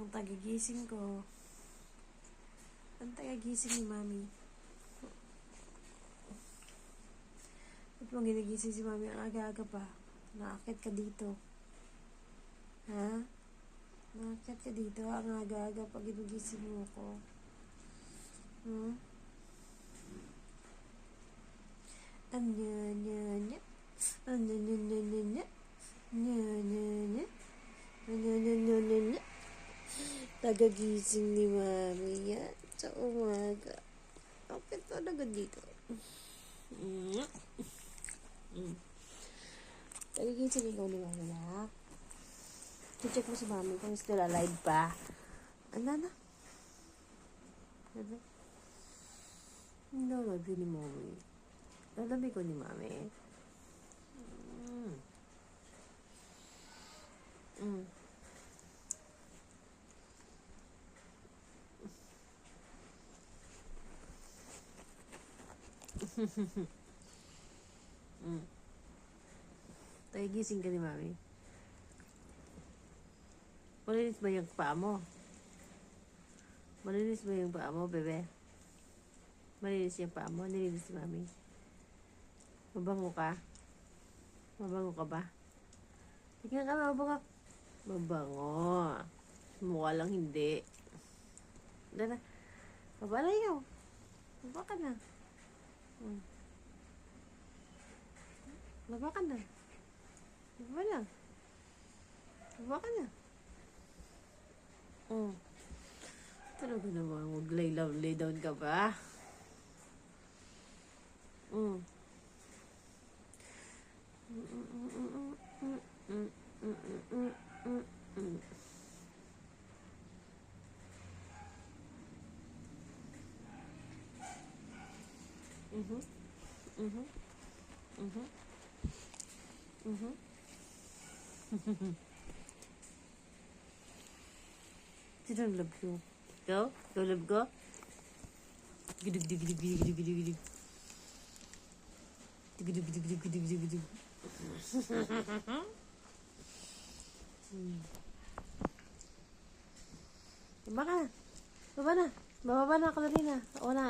Ang tagigising ko. Ang tagigising ni Mami. Ba't mo ginigising si Mami ang aga-aga pa? Naakit ka dito. Ha? Naakit ka dito ang aga-aga pag ginigising mo ko. Anya-nya-nya. Anya-nya-nya-nya. Nya-nya-nya. Anya-nya-nya-nya. Tagagising ni Mami yan sa umaga. Bakit talaga dito? Tagagising ikaw ni Mami na. I-check mo si Mami kung still alive pa. Ano na? Ano? Nalagay ni Mami. Nalagay ko ni Mami. Tayo gising ka ni Mami. Malinis ba yung paa mo? Malinis ba yung paa mo, bebe? Malinis yung paa mo? Nilinis ni Mami? Mabango ka? Mabango ka ba? Tingnan ka, mabango. Mabango. Mukha lang hindi. Dala. Baba na ikaw. Baba ka na. Baba ka na. Baba lang. Baba ka na. Talaga naman, mag-lay down ka ba? Sino ang love ko? Ikaw? Ikaw love ko? Gidig. Baba ka na. Baba na. Bababa na ako na rin. O na.